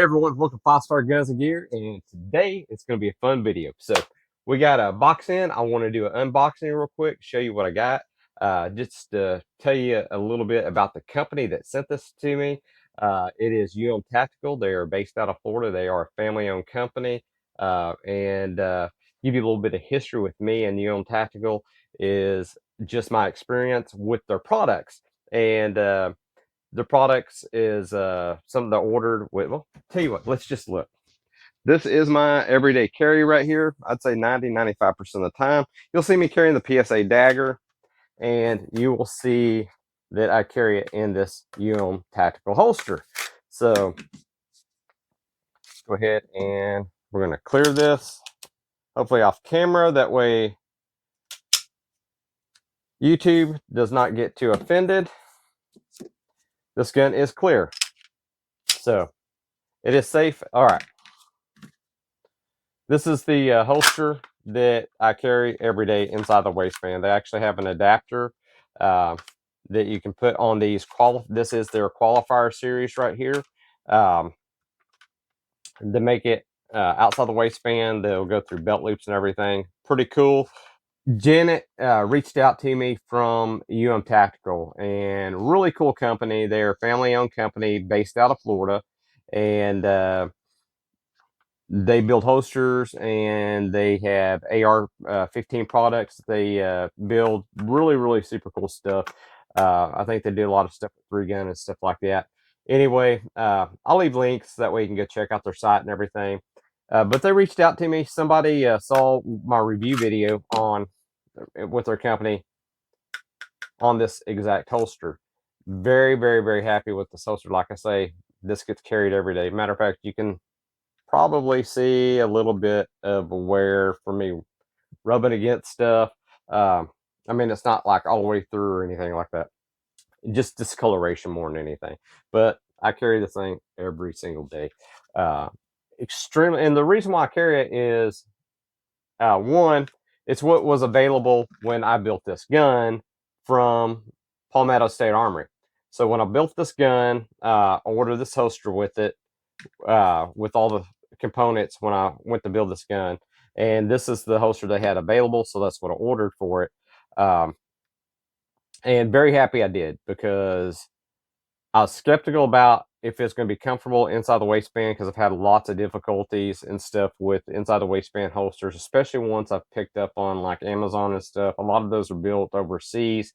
Hey everyone, welcome to 5 Star Guns and Gear, and today it's going to be a fun video. So we got a box in. I want to do an unboxing real quick, show you what I got. Just to tell you a little bit about the company that sent this to me. It is Tactical. They are based out of Florida. They are a family-owned company, and give you a little bit of history with me and Tactical is just my experience with their products. And the products is something I ordered with. Well, tell you what, let's just look. This is my everyday carry right here. I'd say 90-95% of the time you'll see me carrying the PSA Dagger, and you will see that I carry it in this tactical holster. So go ahead and we're going to clear this, hopefully off camera, that way YouTube does not get too offended. This gun is clear, so it is safe. All right, this is the holster that I carry every day inside the waistband. They actually have an adapter that you can put on these. This is their qualifier series right here. To make it outside the waistband, they'll go through belt loops and everything. Pretty cool. Janet reached out to me from Tactical, and really cool company. They're a family-owned company based out of Florida, and they build holsters, and they have AR-15 products. They build really super cool stuff. I think they do a lot of stuff with 3-gun and stuff like that. Anyway, I'll leave links, that way you can go check out their site and everything. But they reached out to me. Somebody saw my review video on with their company on this exact holster. Very happy with this holster. Like I say, this gets carried every day. Matter of fact, you can probably see a little bit of wear for me rubbing against stuff. I mean, it's not like all the way through or anything like that. Just discoloration more than anything. But I carry this thing every single day. Extremely, and the reason why I carry it is one, it's what was available when I built this gun from Palmetto State Armory. So when I built this gun, I ordered this holster with it, with all the components when I went to build this gun. And this is the holster they had available, so that's what I ordered for it. And very happy I did, because I was skeptical about if it's going to be comfortable inside the waistband, because I've had lots of difficulties and stuff with inside the waistband holsters, especially ones I've picked up on like Amazon and stuff. A lot of those are built overseas,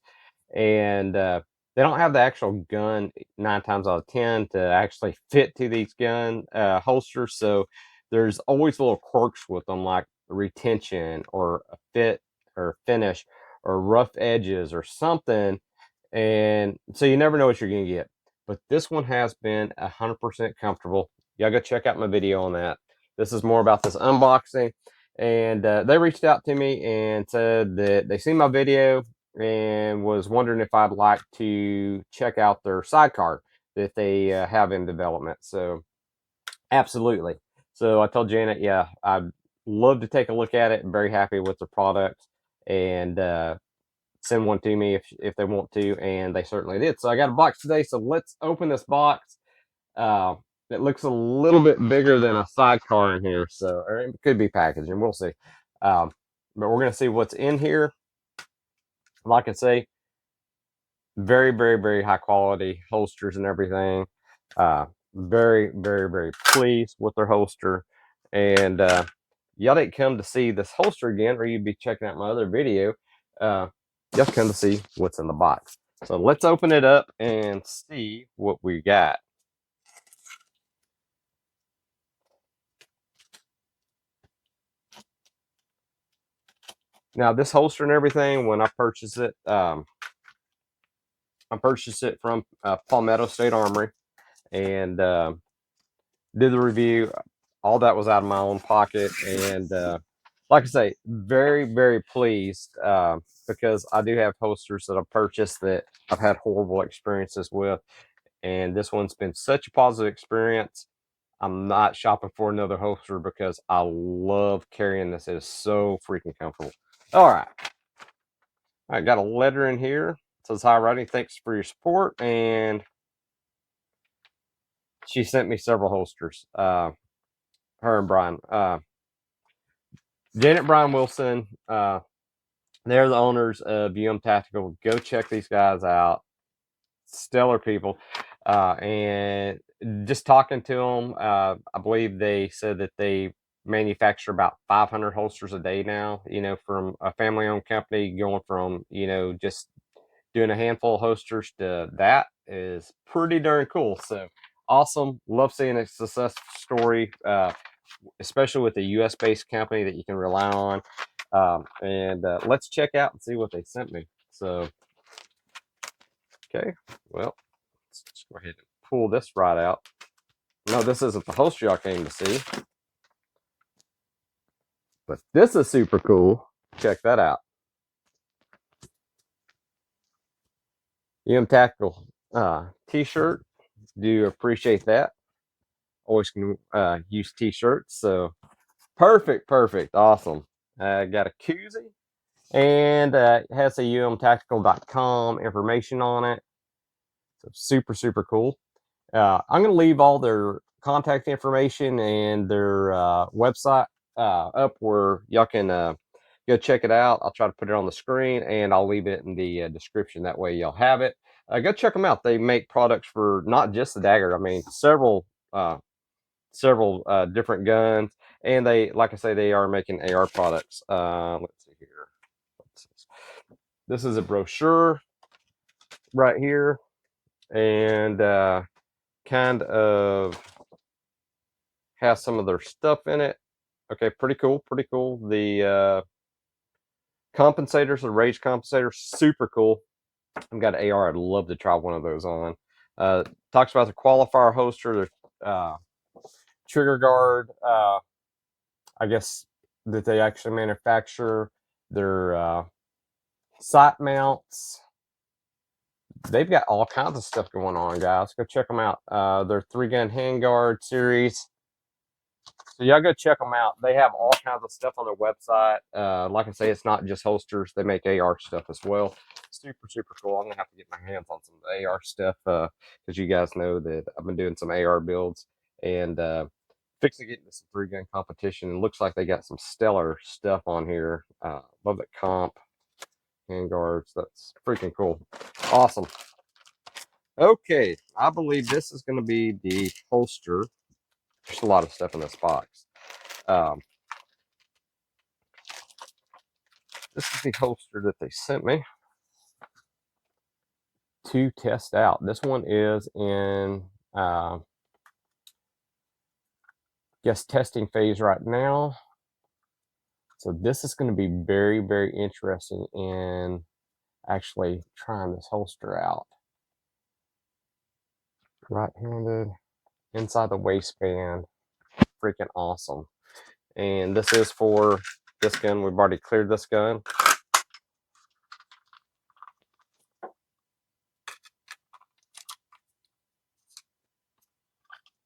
and they don't have the actual gun 9 times out of 10 to actually fit to these gun holsters. So there's always little quirks with them, like retention or a fit or finish or rough edges or something. And so you never know what you're going to get. But this one has been 100% comfortable. Y'all go check out my video on that. This is more about this unboxing. And they reached out to me and said that they seen my video and was wondering if I'd like to check out their sidecar that they have in development. So absolutely. So I told Janet, yeah, I'd love to take a look at it. I'm very happy with the product, and send one to me if they want to, and they certainly did. So I got a box today, so let's open this box. It looks a little bit bigger than a sidecar in here, so, or it could be packaging, we'll see. But we're going to see what's in here. Like I say, very high quality holsters and everything. Very pleased with their holster. And y'all didn't come to see this holster again, or you'd be checking out my other video. Y'all come to see what's in the box. So let's open it up and see what we got. Now, this holster and everything, when I purchased it from Palmetto State Armory, and did the review. All that was out of my own pocket, and like I say, very pleased, because I do have holsters that I've purchased that I've had horrible experiences with, and this one's been such a positive experience. I'm not shopping for another holster because I love carrying this. It is so freaking comfortable. All right, I got a letter in here. It says, "Hi, Rodney. Thanks for your support." And she sent me several holsters. Her and Brian. Janet Brian Wilson. They're the owners of Tactical. Go check these guys out. Stellar people. And just talking to them, I believe they said that they manufacture about 500 holsters a day now, from a family-owned company, going from, just doing a handful of holsters to that is pretty darn cool. So awesome. Love seeing a success story, especially with a US-based company that you can rely on. And let's check out and see what they sent me. So, okay, well, let's just go ahead and pull this right out. No, this isn't the holster y'all came to see, but this is super cool. Check that out. Tactical t-shirt. Do appreciate that. Always can use t-shirts. So perfect. Awesome. Got a koozie, and it has a umtactical.com information on it. So super cool. I'm going to leave all their contact information and their website up where y'all can go check it out. I'll try to put it on the screen, and I'll leave it in the description. That way y'all have it. Go check them out. They make products for not just the Dagger. I mean, several different guns, and they, like I say, they are making AR products. Let's see here. This is a brochure right here, and kind of has some of their stuff in it. Okay, pretty cool. The compensators, the rage compensators, super cool. I've got an AR. I'd love to try one of those on. Talks about the qualifier holster, the trigger guard. I guess that they actually manufacture their sight mounts. They've got all kinds of stuff going on, guys. Go check them out. Their 3-gun handguard series. So y'all go check them out. They have all kinds of stuff on their website. Like I say, it's not just holsters. They make AR stuff as well. Super cool. I'm going to have to get my hands on some of the AR stuff because you guys know that I've been doing some AR builds and fixing to get into some 3-gun competition. It looks like they got some stellar stuff on here. Love that comp handguards. That's freaking cool. Awesome. Okay, I believe this is going to be the holster. There's a lot of stuff in this box. This is the holster that they sent me to test out. This one is in, guess, testing phase right now. So this is going to be very interesting in actually trying this holster out. Right-handed, inside the waistband, freaking awesome. And this is for this gun. We've already cleared this gun.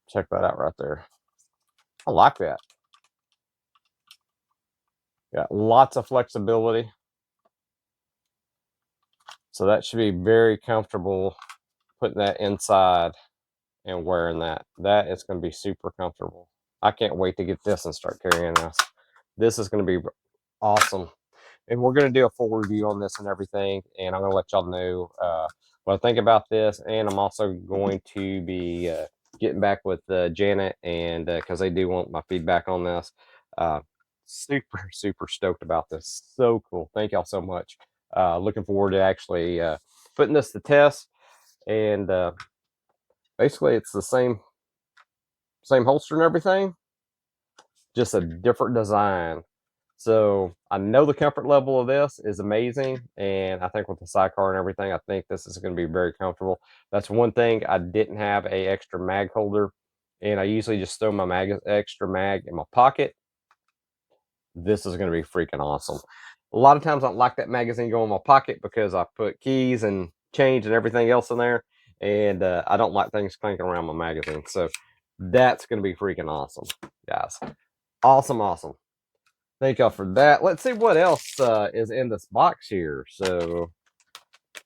Check that out right there. I like that. Got lots of flexibility. So that should be very comfortable putting that inside and wearing that. That is going to be super comfortable. I can't wait to get this and start carrying this. This is going to be awesome. And we're going to do a full review on this and everything. And I'm going to let y'all know what I think about this. And I'm also going to be getting back with Janet, and because they do want my feedback on this. Super stoked about this. So cool. Thank y'all so much. Looking forward to actually putting this to test. And basically it's the same holster and everything, just a different design. So I know the comfort level of this is amazing, and I think with the sidecar and everything, I think this is going to be very comfortable. That's one thing. I didn't have a extra mag holder, and I usually just throw my extra mag in my pocket. This is going to be freaking awesome. A lot of times I don't like that magazine going in my pocket because I put keys and change and everything else in there, and I don't like things clanking around my magazine. So that's going to be freaking awesome, guys. Awesome. Thank y'all for that. Let's see what else is in this box here. So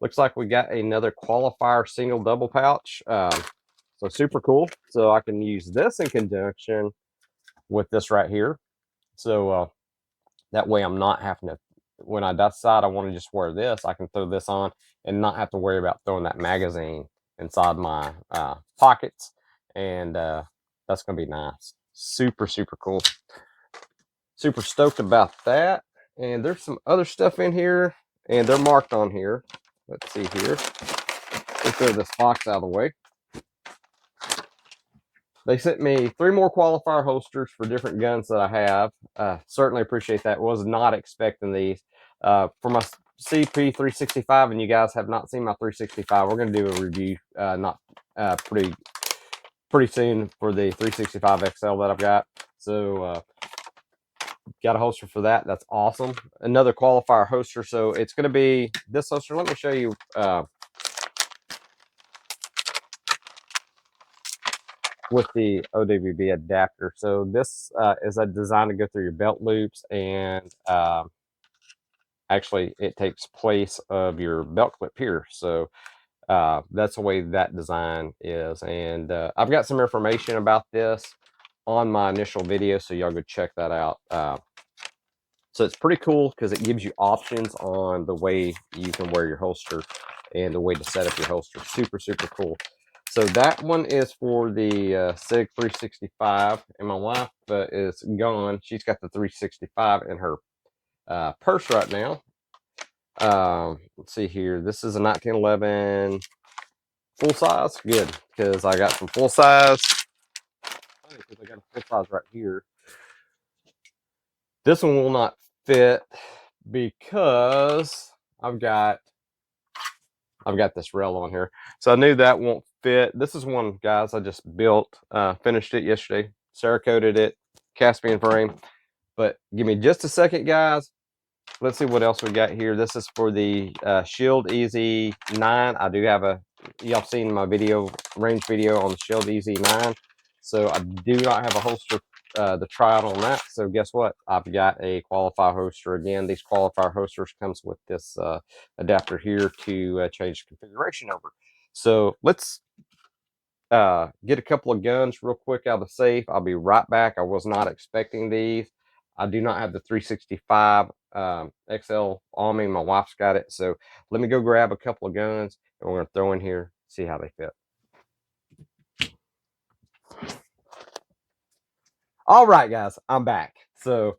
looks like we got another qualifier single double pouch. So So super cool. So I can use this in conjunction with this right here. So that way I'm not having to, when I decide I want to just wear this, I can throw this on and not have to worry about throwing that magazine inside my pockets. And that's going to be nice. Super, super cool. Super stoked about that. And there's some other stuff in here, and they're marked on here. Let's see here. Let's throw this box out of the way. They sent me 3 more qualifier holsters for different guns that I have. Certainly appreciate that. Was not expecting these. For my CP365, and you guys have not seen my 365, we're going to do a review not pretty soon for the 365 XL that I've got. So got a holster for that. That's awesome. Another qualifier holster. So it's going to be this holster. Let me show you. With the IWB adapter. So this is a design to go through your belt loops, and actually it takes place of your belt clip here. So that's the way that design is. And I've got some information about this on my initial video, so y'all go check that out. So it's pretty cool because it gives you options on the way you can wear your holster and the way to set up your holster. Super, super cool. So that one is for the SIG 365, and my wife is gone. She's got the 365 in her purse right now. Let's see here. This is a 1911 full size. Good, because I got some full size. Funny, because I got a full size right here. This one will not fit because I've got this rail on here. So I knew that won't fit. This is one, guys, I just built, finished it yesterday, Cerakoted it, Caspian frame. But give me just a second, guys. Let's see what else we got here. This is for the Shield Easy 9. I do have y'all seen my range video on the Shield Easy 9. So I do not have a holster to try out on that. So guess what? I've got a qualifier holster. Again, these qualifier holsters comes with this adapter here to change configuration over. So let's get a couple of guns real quick out of the safe. I'll be right back. I was not expecting these. I do not have the 365 XL on me. My wife's got it. So let me go grab a couple of guns, and we're going to throw in here, see how they fit. All right, guys, I'm back. So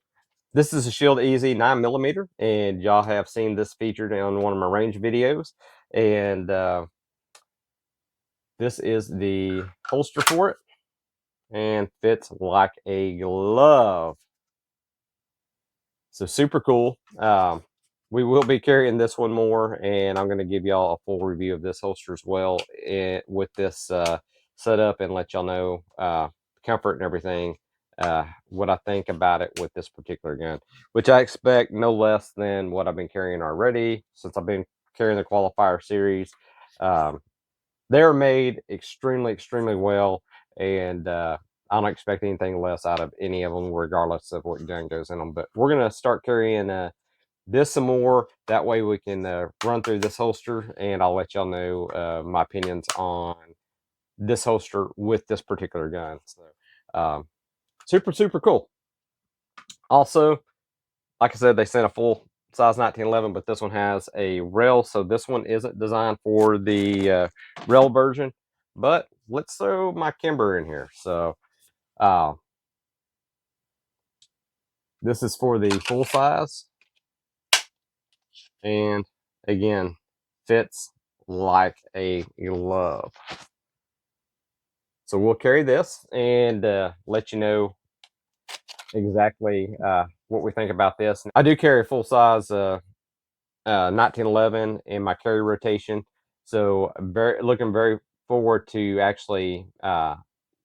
this is a Shield Easy 9mm, and y'all have seen this featured on one of my range videos. And this is the holster for it, and fits like a glove. So super cool. We will be carrying this one more, and I'm going to give y'all a full review of this holster as well with this setup, and let y'all know comfort and everything, what I think about it with this particular gun, which I expect no less than what I've been carrying already since I've been carrying the qualifier series. They're made extremely, extremely well, and I don't expect anything less out of any of them, regardless of what gun goes in them. But we're going to start carrying this some more. That way we can run through this holster, and I'll let y'all know my opinions on this holster with this particular gun. So super, super cool. Also, like I said, they sent a full size 1911, but this one has a rail, so this one isn't designed for the rail version. But let's throw my Kimber in here. So this is for the full size, and again, fits like a glove. So we'll carry this and let you know exactly what we think about this. I do carry a full size 1911 in my carry rotation, so looking very forward to actually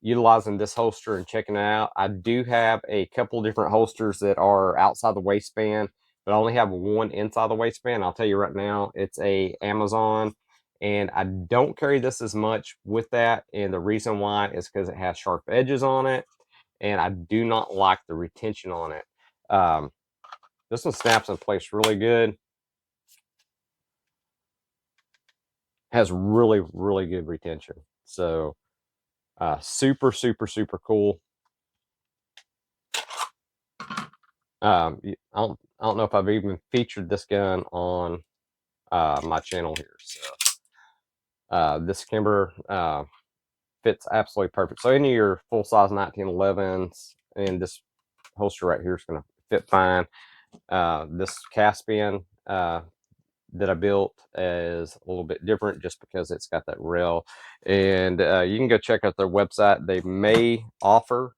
utilizing this holster and checking it out. I do have a couple different holsters that are outside the waistband, but I only have one inside the waistband. I'll tell you right now, it's a Amazon, and I don't carry this as much with that, and the reason why is because it has sharp edges on it, and I do not like the retention on it. This one snaps in place really good. Has really, really good retention. So Super, super, super cool. I don't know if I've even featured this gun on my channel here. So this camber fits absolutely perfect. So any of your full size 1911s, and this holster right here is going to fit fine. This Caspian that I built is a little bit different just because it's got that rail, and you can go check out their website. They may offer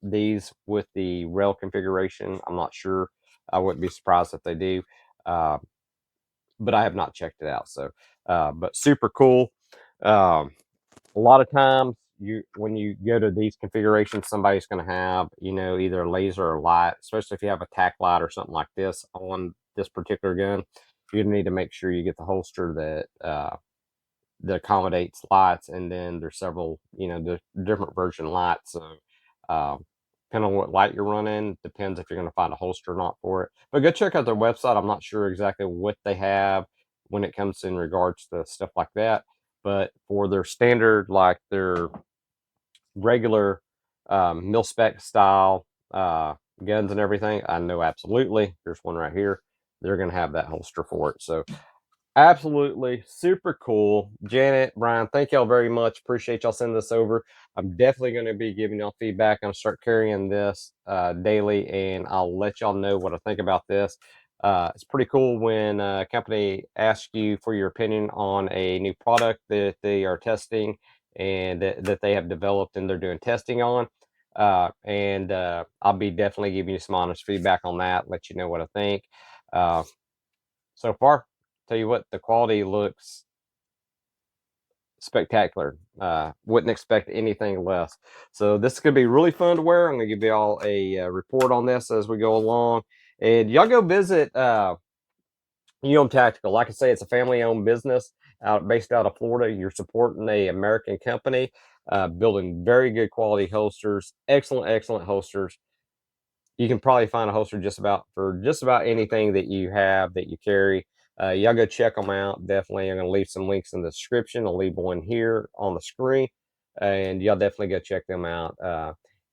these with the rail configuration. I'm not sure. I wouldn't be surprised if they do, uh, but I have not checked it out. So but super cool. um, a lot of times when you go to these configurations, somebody's going to have, you know, either a laser or light, especially if you have a tack light or something like this on this particular gun. You need to make sure you get the holster that accommodates lights, and then there's several, you know, the different version lights. So depending on what light you're running, depends if you're going to find a holster or not for it. But go check out their website. I'm not sure exactly what they have when it comes in regards to stuff like that, but for their standard, like their regular mil spec style guns and everything, I know absolutely there's one right here, they're going to have that holster for it. So absolutely super cool. Janet, Brian, thank y'all very much. Appreciate y'all sending this over. I'm definitely going to be giving y'all feedback. I'm going to start carrying this daily, and I'll let y'all know what I think about this. It's pretty cool when a company asks you for your opinion on a new product that they are testing and that they have developed and they're doing testing on. And I'll be definitely giving you some honest feedback on that, let you know what I think. So far, tell you what, the quality looks spectacular. Wouldn't expect anything less. So this is going to be really fun to wear. I'm going to give you all a report on this as we go along. And y'all go visit Tactical. Like I say, it's a family-owned business based out of Florida. You're supporting a American company, building very good quality holsters, excellent holsters. You can probably find a holster just about anything that you have, that you carry. Y'all go check them out. Definitely, I'm going to leave some links in the description. I'll leave one here on the screen, and y'all definitely go check them out.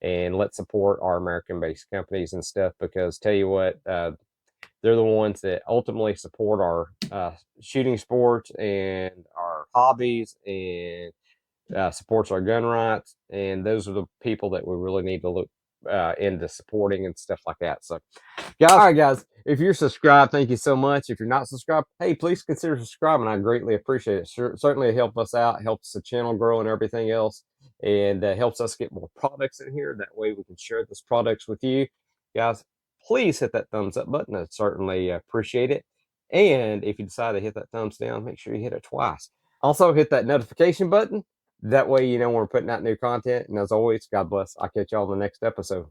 And let's support our American-based companies and stuff, because tell you what, they're the ones that ultimately support our shooting sports and our hobbies, and supports our gun rights. And those are the people that we really need to look into supporting and stuff like that. So guys, all right guys, if you're subscribed, thank you so much. If you're not subscribed, hey, please consider subscribing. I greatly appreciate it. Certainly it helps us out, helps the channel grow and everything else, and helps us get more products in here. That way we can share those products with you guys. Please hit that thumbs up button. I certainly appreciate it. And if you decide to hit that thumbs down, make sure you hit it twice. Also hit that notification button. That way you know when we're putting out new content. And as always, God bless. I'll catch y'all in the next episode.